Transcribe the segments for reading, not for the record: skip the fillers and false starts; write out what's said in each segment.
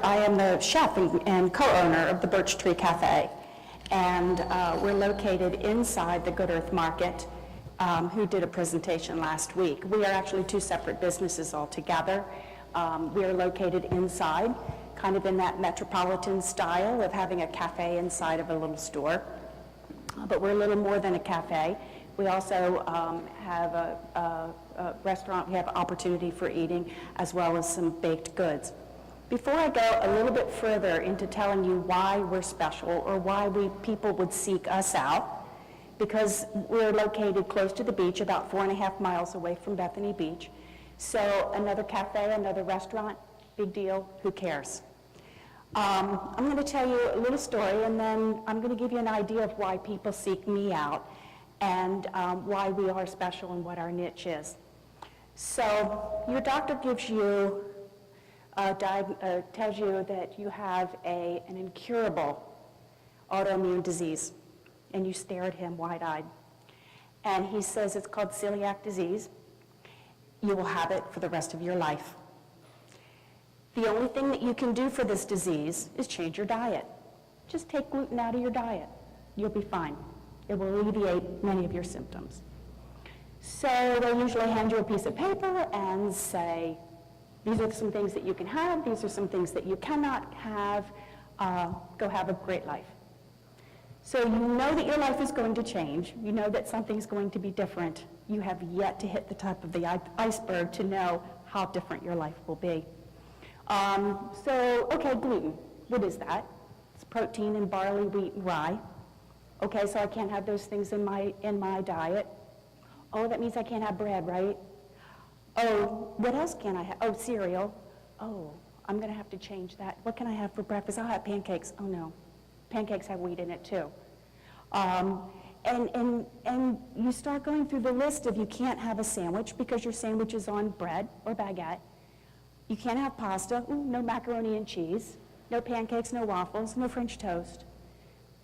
I am the chef and co-owner of the Birch Tree Cafe, and we're located inside the Good Earth Market, who did a presentation last week. We are actually two separate businesses altogether. We are located inside, kind of in that metropolitan style of having a cafe inside of a little store, but we're a little more than a cafe. We also have a restaurant. We have opportunity for eating, as well as some baked goods. Before I go a little bit further into telling you why we're special or why people would seek us out, because we're located close to the beach, about 4.5 miles away from Bethany Beach. So another cafe, another restaurant, big deal, who cares? I'm going to tell you a little story, and then I'm going to give you an idea of why people seek me out and why we are special and what our niche is. So your doctor gives you tells you that you have an incurable autoimmune disease, and you stare at him wide-eyed. And he says it's called celiac disease. You will have it for the rest of your life. The only thing that you can do for this disease is change your diet. Just take gluten out of your diet. You'll be fine. It will alleviate many of your symptoms. So they usually hand you a piece of paper and say, these are some things that you can have, these are some things that you cannot have, go have a great life. So you know that your life is going to change, you know that something's going to be different. You have yet to hit the top of the iceberg to know how different your life will be. Okay, gluten, what is that? It's protein in barley, wheat, and rye. Okay, so I can't have those things in my diet. Oh, that means I can't have bread, right? Oh, what else can I have? Oh, cereal. Oh, I'm going to have to change that. What can I have for breakfast? I'll have pancakes. Oh, no. Pancakes have wheat in it, too. And you start going through the list of you can't have a sandwich because your sandwich is on bread or baguette. You can't have pasta. Ooh, no macaroni and cheese. No pancakes, no waffles, no French toast.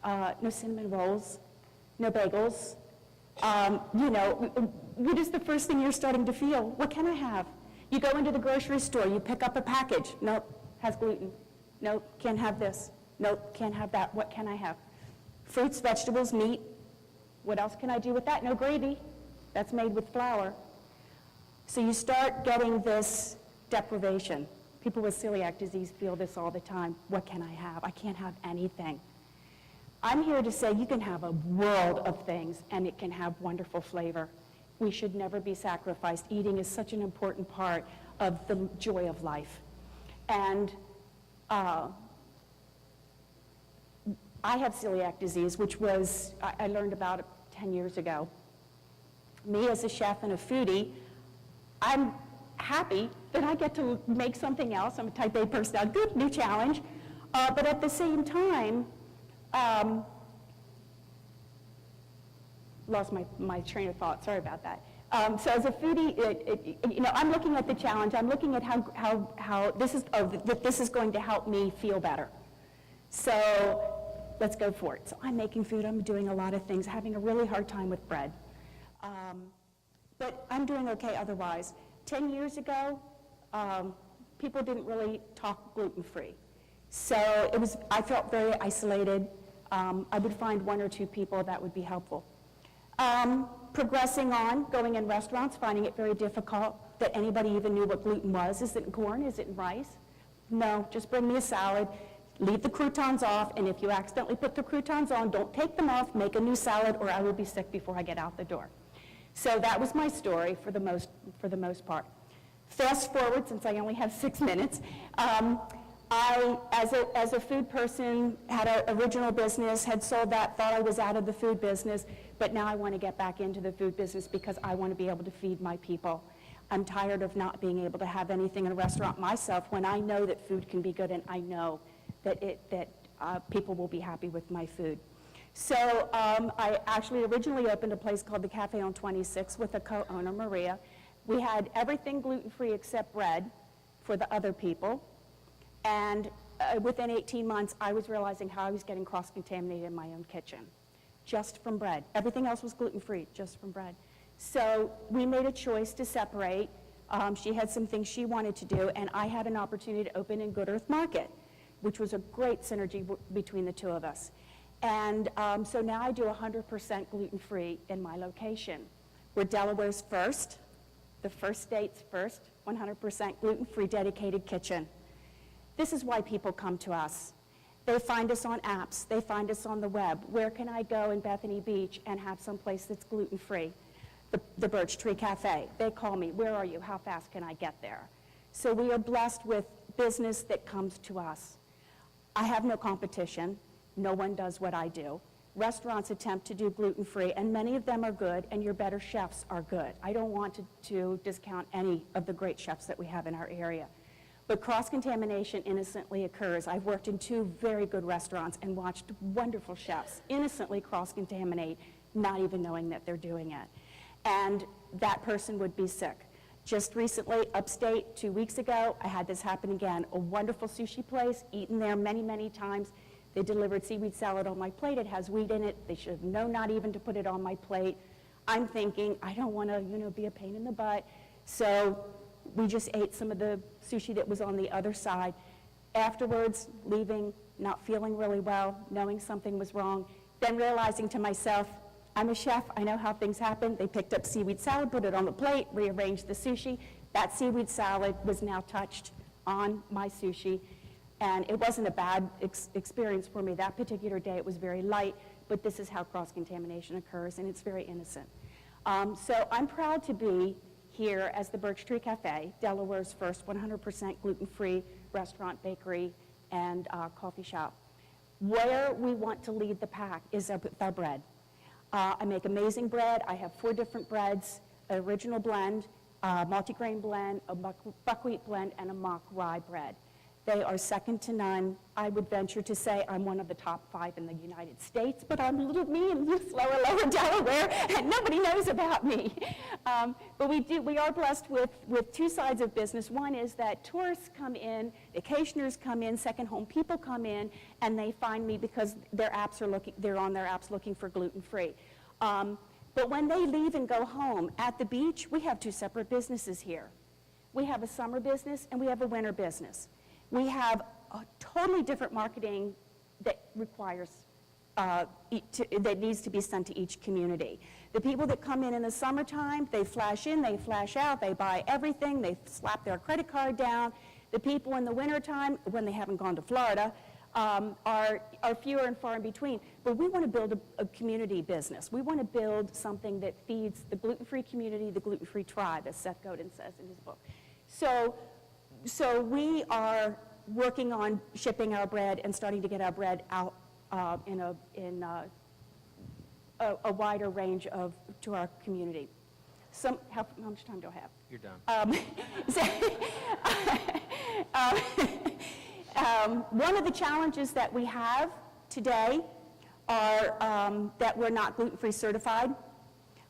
No cinnamon rolls. No bagels. What is the first thing you're starting to feel? What can I have? You go into the grocery store, you pick up a package. Nope, has gluten. Nope, can't have this. Nope, can't have that. What can I have? Fruits, vegetables, meat. What else can I do with that? No gravy. That's made with flour. So you start getting this deprivation. People with celiac disease feel this all the time. What can I have? I can't have anything. I'm here to say you can have a world of things, and it can have wonderful flavor. We should never be sacrificed. Eating is such an important part of the joy of life. And I have celiac disease, which I learned about it 10 years ago. Me as a chef and a foodie, I'm happy that I get to make something else. I'm a type A personality, good, new challenge. But at the same time, lost my train of thought, sorry about that. So as a foodie, I'm looking at the challenge, I'm looking at how this is going to help me feel better. So let's go for it. So I'm making food, I'm doing a lot of things, having a really hard time with bread. But I'm doing okay otherwise. 10 years ago, people didn't really talk gluten-free. So I felt very isolated. I would find one or two people that would be helpful. Progressing on, going in restaurants, finding it very difficult that anybody even knew what gluten was. Is it in corn? Is it in rice? No, just bring me a salad, leave the croutons off, and if you accidentally put the croutons on, don't take them off, make a new salad, or I will be sick before I get out the door. So that was my story for the most part. Fast forward, since I only have 6 minutes, I, as a food person, had an original business, had sold that, thought I was out of the food business, but now I want to get back into the food business because I want to be able to feed my people. I'm tired of not being able to have anything in a restaurant myself when I know that food can be good and I know that people will be happy with my food. So I actually originally opened a place called the Cafe on 26 with a co-owner, Maria. We had everything gluten-free except bread for the other people. And within 18 months, I was realizing how I was getting cross-contaminated in my own kitchen, just from bread. Everything else was gluten-free, just from bread. So we made a choice to separate. She had some things she wanted to do, and I had an opportunity to open in Good Earth Market. which was a great synergy between the two of us. And so now I do 100% gluten-free in my location. We're Delaware's first, the first state's first, 100% gluten-free dedicated kitchen. This is why people come to us. They find us on apps. They find us on the web. Where can I go in Bethany Beach and have some place that's gluten-free? The Birch Tree Cafe. They call me. Where are you? How fast can I get there? So we are blessed with business that comes to us. I have no competition. No one does what I do. Restaurants attempt to do gluten-free, and many of them are good, and your better chefs are good. I don't want to discount any of the great chefs that we have in our area. But cross-contamination innocently occurs. I've worked in 2 very good restaurants and watched wonderful chefs innocently cross-contaminate, not even knowing that they're doing it. And that person would be sick. Just recently, upstate, 2 weeks ago, I had this happen again. A wonderful sushi place, eaten there many, many times. They delivered seaweed salad on my plate. It has wheat in it. They should have known not even to put it on my plate. I'm thinking, I don't want to, be a pain in the butt. So we just ate some of the sushi that was on the other side. Afterwards, leaving, not feeling really well, knowing something was wrong, then realizing to myself, I'm a chef, I know how things happen. They picked up seaweed salad, put it on the plate, rearranged the sushi. That seaweed salad was now touched on my sushi. And it wasn't a bad experience for me that particular day. It was very light, but this is how cross-contamination occurs, and it's very innocent. So I'm proud to be here as the Birch Tree Cafe, Delaware's first 100% gluten-free restaurant, bakery, and coffee shop. Where we want to lead the pack is with our bread. I make amazing bread. I have 4 different breads, an original blend, a multigrain blend, a buckwheat blend, and a mock rye bread. They are second to none. I would venture to say I'm one of the top 5 in the United States, but I'm me in lower Delaware, and nobody knows about me. But we are blessed with 2 sides of business. One is that tourists come in, vacationers come in, second home people come in, and they find me because they're on their apps looking for gluten-free. But when they leave and go home, at the beach, we have 2 separate businesses here. We have a summer business and we have a winter business. We have a totally different marketing that requires, that needs to be sent to each community. The people that come in the summertime, they flash in, they flash out, they buy everything, they slap their credit card down. The people in the wintertime, when they haven't gone to Florida, are fewer and far in between. But we want to build a community business. We want to build something that feeds the gluten-free community, the gluten-free tribe, as Seth Godin says in his book. So we are working on shipping our bread and starting to get our bread out in a wider range to our community. How much time do I have? You're done. One of the challenges that we have today are that we're not gluten-free certified.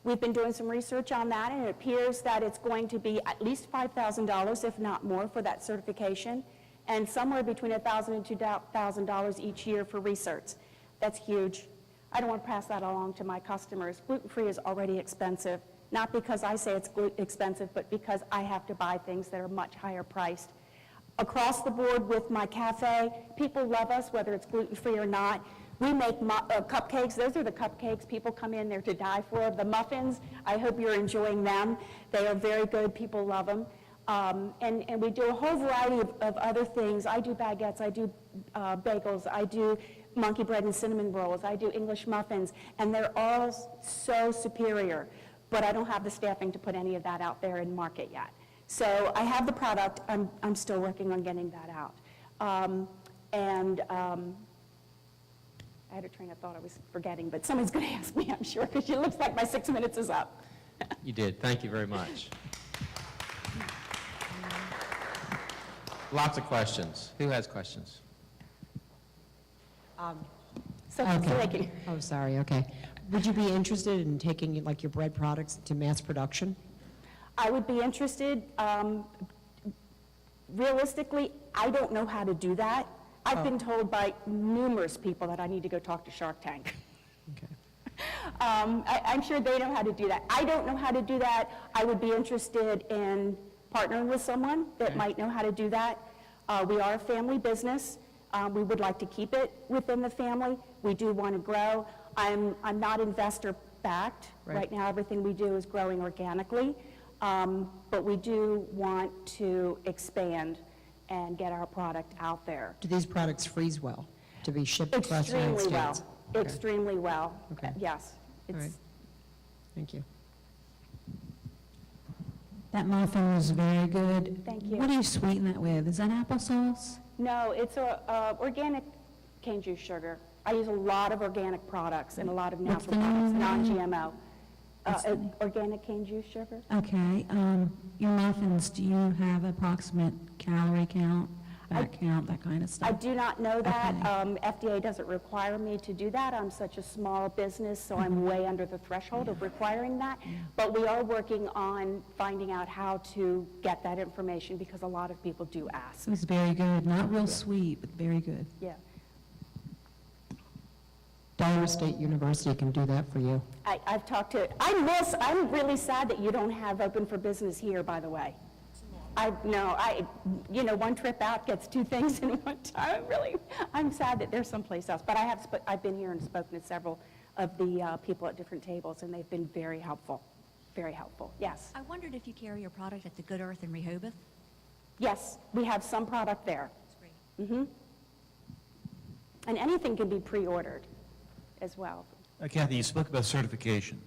We've been doing some research on that, and it appears that it's going to be at least $5,000, if not more, for that certification, and somewhere between $1,000 and $2,000 each year for research. That's huge. I don't want to pass that along to my customers. Gluten-free is already expensive, not because I say it's expensive, but because I have to buy things that are much higher priced. Across the board with my cafe, people love us, whether it's gluten-free or not. We make cupcakes. Those are the cupcakes people come in there to die for. The muffins, I hope you're enjoying them. They are very good. People love them. And we do a whole variety of other things. I do baguettes. I do bagels. I do monkey bread and cinnamon rolls. I do English muffins. And they're all so superior. But I don't have the staffing to put any of that out there in market yet. So I have the product. I'm still working on getting that out. I had a train of thought I was forgetting, but someone's going to ask me, I'm sure, because it looks like my 6 minutes is up. You did. Thank you very much. Lots of questions. Who has questions? Okay. Oh, sorry. Okay. Would you be interested in taking like your bread products to mass production? I would be interested. Realistically, I don't know how to do that. I've been told by numerous people that I need to go talk to Shark Tank. Okay. I'm sure they know how to do that. I don't know how to do that. I would be interested in partnering with someone that might know how to do that. We are a family business. We would like to keep it within the family. We do want to grow. I'm not investor-backed. Right. Right now, everything we do is growing organically, but we do want to expand and get our product out there. Do these products freeze well to be shipped across the United Extremely well. States? Okay. Extremely well. Okay. Yes. All right. It's Thank you. That muffin was very good. Thank you. What do you sweeten that with? Is that applesauce? No, it's organic cane juice sugar. I use a lot of organic products and a lot of What's natural the name products, of that? non-GMO. What's the- Organic cane juice sugar? Okay, your muffins, do you have approximate calorie count, fat count, that kind of I stuff? do not know that. Okay. FDA doesn't require me to do that. I'm such a small business, so I'm way under the threshold of requiring that. But we are working on finding out how to get that information because a lot of people do ask. It was very good, not real sweet, but very good. Yeah. Delaware State University can do that for you. I've talked to, I'm really sad that you don't have open for business here, by the way. One trip out gets two things in one time. I'm sad that there's someplace else. But I've been here and spoken to several of the people at different tables, and they've been very helpful. Very helpful. Yes. I wondered if you carry your product at the Good Earth in Rehoboth? Yes, we have some product there. That's great. And anything can be pre-ordered as well. Cathy, you spoke about certification.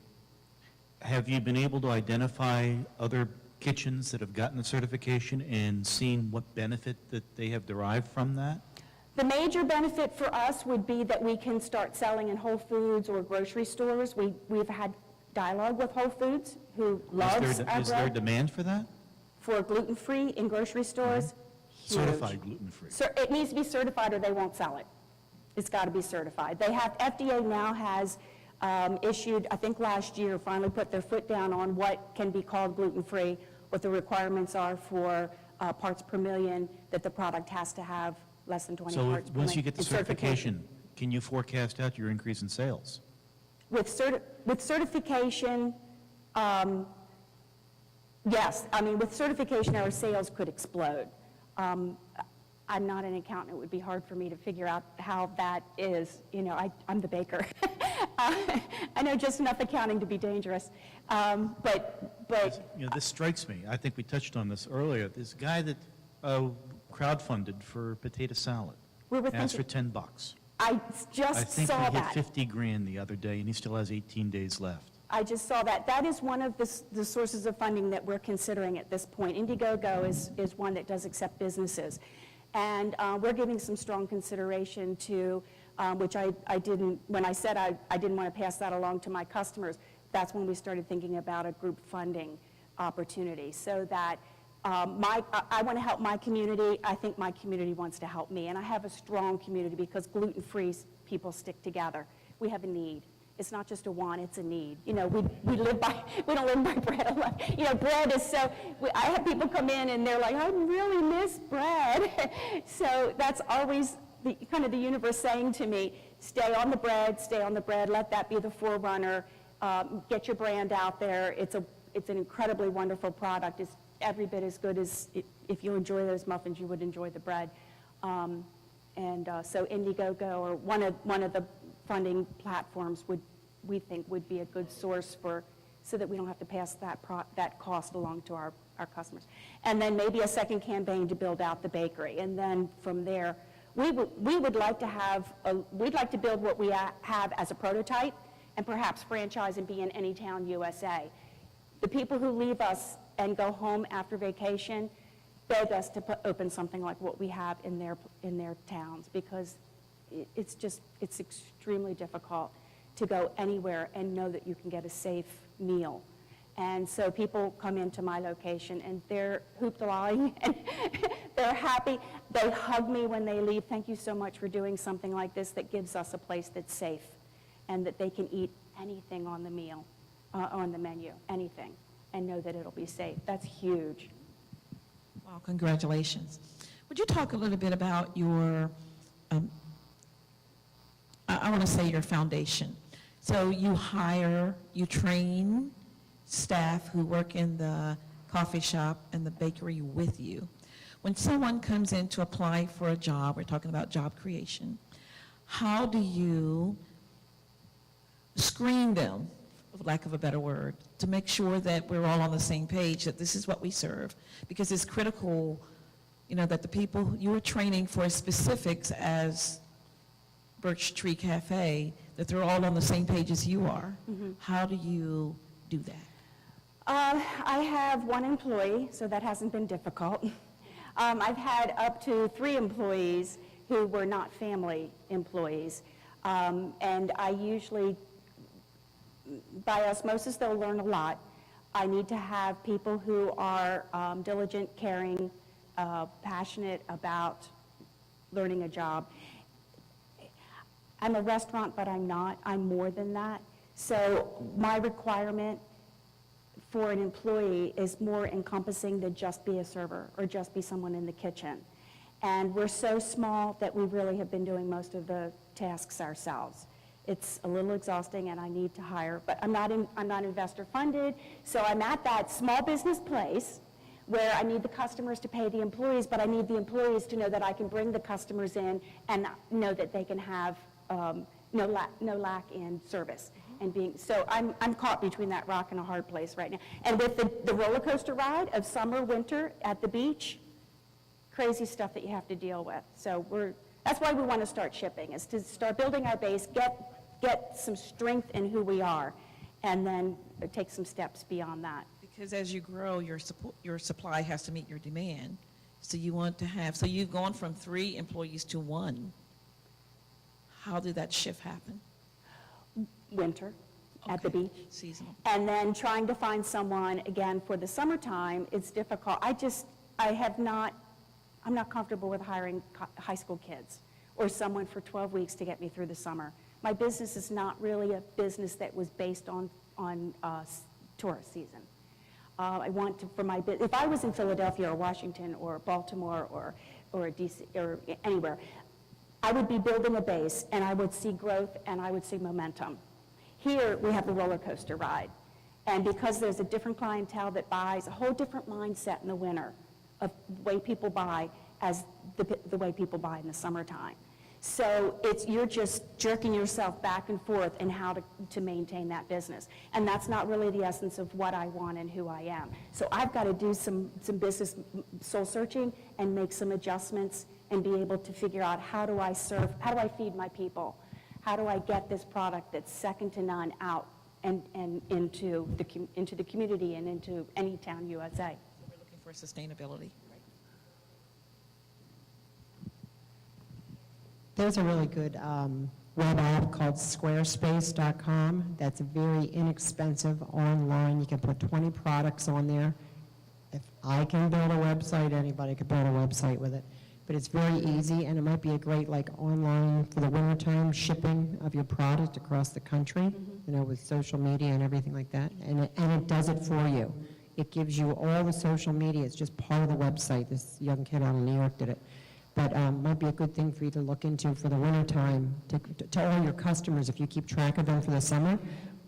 Have you been able to identify other kitchens that have gotten the certification and seen what benefit that they have derived from that? The major benefit for us would be that we can start selling in Whole Foods or grocery stores. We've had dialogue with Whole Foods, who loves our Is there bread, demand for that? for gluten-free in grocery stores. Huge. Certified gluten-free. It needs to be certified or they won't sell it. It's got to be certified. FDA now has issued, I think last year, finally put their foot down on what can be called gluten-free, what the requirements are for parts per million, that the product has to have less than 20 So parts per million. once you get the It's certification, can you forecast out your increase in sales? With certification, yes. I mean, with certification, our sales could explode. I'm not an accountant. It would be hard for me to figure out how that is. I'm the baker. I know just enough accounting to be dangerous. But This strikes me. I think we touched on this earlier. This guy that crowdfunded for potato salad We were asked for thinking- $10. I I just think saw we hit that. 50 grand the other day, and he still has 18 days left. I just saw that. That is one of the sources of funding that we're considering at this point. Indiegogo is one that does accept businesses. And we're giving some strong consideration to, which I didn't, when I said I didn't want to pass that along to my customers, that's when we started thinking about a group funding opportunity. So that I want to help my community. I think my community wants to help me. And I have a strong community because gluten-free people stick together. We have a need. It's not just a want, it's a need. We don't live by bread alone. Bread is so, I have people come in and they're like, I really miss bread. So that's always kind of the universe saying to me, stay on the bread, let that be the forerunner, get your brand out there. It's an incredibly wonderful product. It's every bit as good as if you enjoy those muffins, you would enjoy the bread. So Indiegogo, or one of the funding platforms, we think would be a good source so that we don't have to pass that cost along to our customers. And then maybe a second campaign to build out the bakery. And then from there, we would like to we'd like to build what we have as a prototype and perhaps franchise and be in any town USA. The people who leave us and go home after vacation beg us to open something like what we have in their towns, because it's extremely difficult to go anywhere and know that you can get a safe meal. And so people come into my location and they're hoopla-lolly and they're happy. They hug me when they leave. Thank you so much for doing something like this that gives us a place that's safe and that they can eat anything on the menu, anything, and know that it'll be safe. That's huge. Well, congratulations. Would you talk a little bit about your, I want to say your foundation. So you train staff who work in the coffee shop and the bakery with you. when someone comes in to apply for a job, we're talking about job creation, how do you screen them, for lack of a better word, to make sure that we're all on the same page, that this is what we serve? Because it's critical, you know, that the people you are training for specifics as Birch Tree Cafe, that they're all on the same page as you are. How do you do that? I have one employee, so that hasn't been difficult. I've had up to 3 employees who were not family employees. And I usually, by osmosis, they'll learn a lot. I need to have people who are diligent, caring, passionate about learning a job. I'm a restaurant, but I'm not. I'm more than that. So my requirement for an employee is more encompassing than just be a server or just be someone in the kitchen. And we're so small that we really have been doing most of the tasks ourselves. It's a little exhausting, and I need to hire, but I'm not investor funded, so I'm at that small business place where I need the customers to pay the employees, but I need the employees to know that I can bring the customers in and know that they can have no lack in service. And so I'm caught between that rock and a hard place right now. And with the roller coaster ride of summer, winter at the beach, crazy stuff that you have to deal with. So that's why we want to start shipping, is to start building our base, get some strength in who we are, and then take some steps beyond that. Because as you grow, your supply has to meet your demand. So you want to have, so you've gone from 3 employees to 1. How did that shift happen? Winter at the Okay. beach. Seasonal. And then trying to find someone, again, for the summertime, it's difficult. I'm not comfortable with hiring high school kids or someone for 12 weeks to get me through the summer. My business is not really a business that was based on tourist season. I want to, if I was in Philadelphia or Washington or Baltimore or DC or anywhere, I would be building a base, and I would see growth, and I would see momentum. Here, we have the roller coaster ride. And because there's a different clientele that buys, a whole different mindset in the winter of the way people buy as the way people buy in the summertime. So you're just jerking yourself back and forth in how to maintain that business. And that's not really the essence of what I want and who I am. So I've got to do some business soul searching and make some adjustments and be able to figure out how do I feed my people? How do I get this product that's second to none out and into the community and into any town USA? So we're looking for sustainability. There's a really good web app called squarespace.com that's very inexpensive online. You can put 20 products on there. If I can build a website, anybody could build a website with it. But it's very easy, and it might be a great, online for the wintertime shipping of your product across the country, with social media and everything like that. And it does it for you. It gives you all the social media. It's just part of the website. This young kid out of New York did it. But might be a good thing for you to look into for the wintertime to all your customers, if you keep track of them for the summer,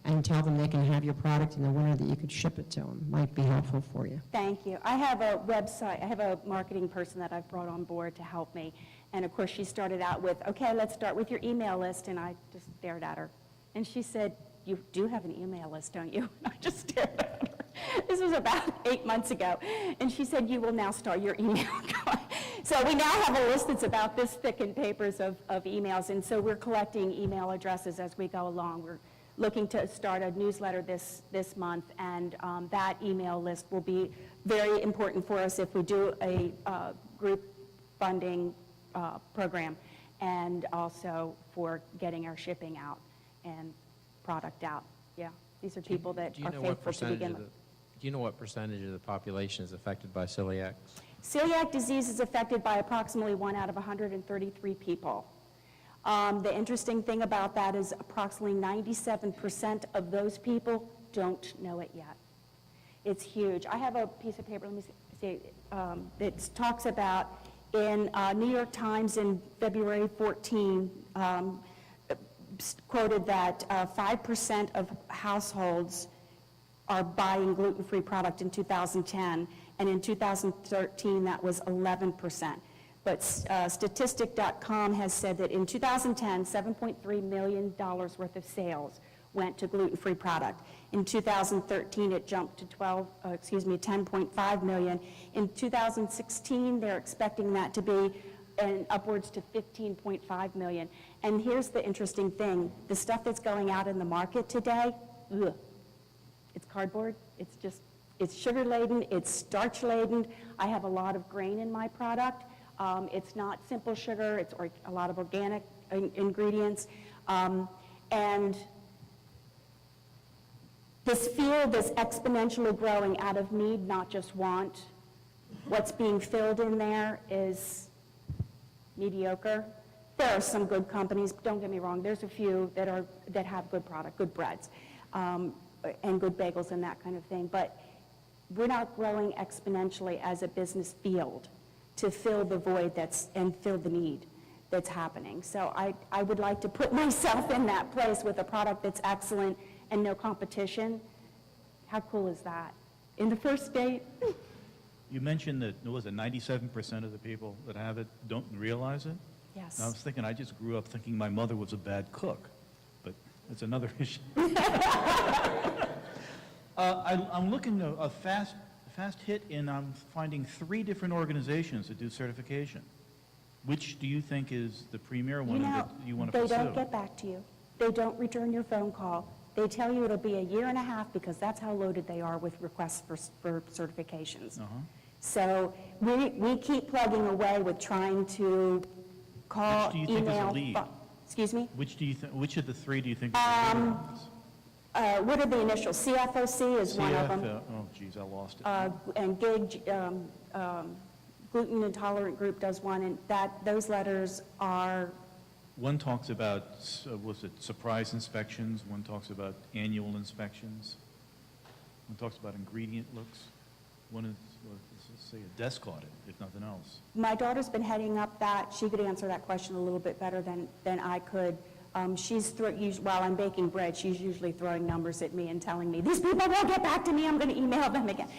and tell them they can have your product in the winter, that you could ship it to them. Might be helpful for you. Thank you. I have a website, I have a marketing person that I've brought on board to help me. And of course, she started out with, okay, let's start with your email list. And I just stared at her. And she said, you do have an email list, don't you? And I just stared at her. This was about 8 months ago. And she said, you will now start your email going. So we now have a list that's about this thick in papers of emails. And so we're collecting email addresses as we go along. We're looking to start a newsletter this month, and that email list will be very important for us if we do a group funding program, and also for getting our shipping out and product out. Yeah, these are people that are faithful to begin with. Do you know what percentage of the population is affected by celiac? Celiac disease is affected by approximately 1 out of 133 people. The interesting thing about that is approximately 97% of those people don't know it yet. It's huge. I have a piece of paper, let me see, that talks about in New York Times in February 14, quoted that 5% of households are buying gluten-free product in 2010, and in 2013, that was 11%. But statistic.com has said that in 2010, $7.3 million worth of sales went to gluten-free product. In 2013, it jumped to 10.5 million. In 2016, they're expecting that to be upwards to 15.5 million. And here's the interesting thing. The stuff that's going out in the market today, ugh, it's cardboard. It's sugar-laden, it's starch-laden. I have a lot of grain in my product. It's not simple sugar, it's a lot of organic ingredients. And this field is exponentially growing out of need, not just want. What's being filled in there is mediocre. There are some good companies, don't get me wrong, there's a few that have good product, good breads, and good bagels and that kind of thing, but we're not growing exponentially as a business field to fill the void and fill the need that's happening. So I would like to put myself in that place with a product that's excellent and no competition. How cool is that? In the first state? You mentioned that, was it 97% of the people that have it don't realize it? Yes. And I was thinking, I just grew up thinking my mother was a bad cook, but that's another issue. I'm looking at a fast hit, and I'm finding 3 different organizations that do certification. Which do you think is the premier one that you want to pursue? They don't get back to you. They don't return your phone call. They tell you it'll be a year and a half because that's how loaded they are with requests for certifications. So we keep plugging away with trying to call, Which do you think is email. a lead? Excuse me? Which of the 3 do you think is the leader on this? What are the initials? CFOC is one of them. Oh, geez, I lost it. And GIG, Gluten Intolerant Group does one, and those letters are, One talks about, was it surprise inspections? One talks about annual inspections. One talks about ingredient looks. One is, let's say, a desk audit, if nothing else. my daughter's been heading up that. She could answer that question a little bit better than I could. While I'm baking bread, she's usually throwing numbers at me and telling me, these people won't get back to me, I'm going to email them again.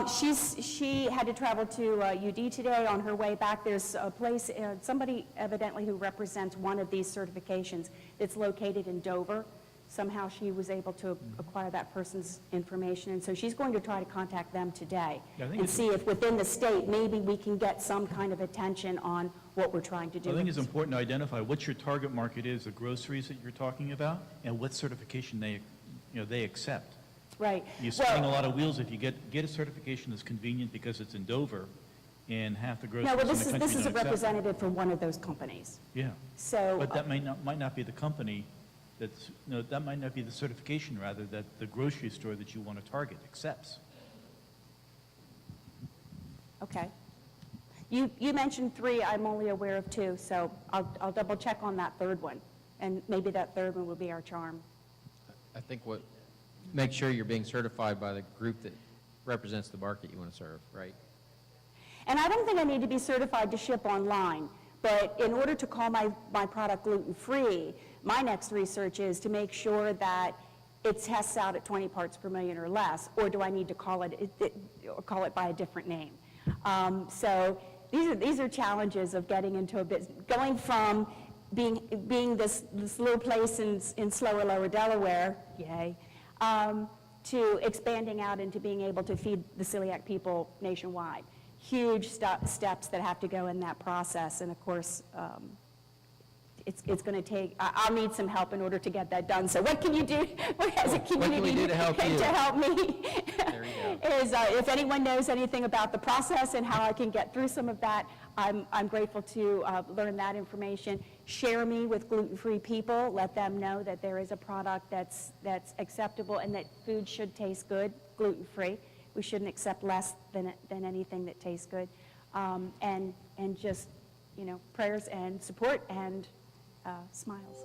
She had to travel to UD today. On her way back, there's a place, somebody evidently who represents one of these certifications that's located in Dover. Somehow she was able to acquire that person's information, and so she's going to try to contact them today and see if within the state, maybe we can get some kind of attention on what we're trying to do. I think it's important to identify what your target market is, the groceries that you're talking about, and what certification they accept. Right. You're spinning a lot of wheels if you get a certification that's convenient because it's in Dover, and half the groceries No, well, in the country this is a don't accept it. representative for one of those companies. Yeah, So, but that might not be the company that might not be the certification, rather, that the grocery store that you want to target accepts. okay. You mentioned 3, I'm only aware of 2, so I'll double check on that third one, and maybe that third one will be our charm. I think make sure you're being certified by the group that represents the market you want to serve, right? And I don't think I need to be certified to ship online, but in order to call my product gluten-free, my next research is to make sure that it tests out at 20 parts per million or less, or do I need to call it by a different name? So these are challenges of getting into a business, going from being this little place in slower, lower Delaware, yay, to expanding out into being able to feed the celiac people nationwide. Huge steps that have to go in that process, and of course, it's going to take, I'll need some help in order to get that done. So what can you do as a community? What can we do to help you? To help me? There you go. Is if anyone knows anything about the process and how I can get through some of that, I'm grateful to learn that information. Share me with gluten-free people. Let them know that there is a product that's acceptable and that food should taste good, gluten-free. We shouldn't accept less than anything that tastes good. And just, prayers and support and smiles.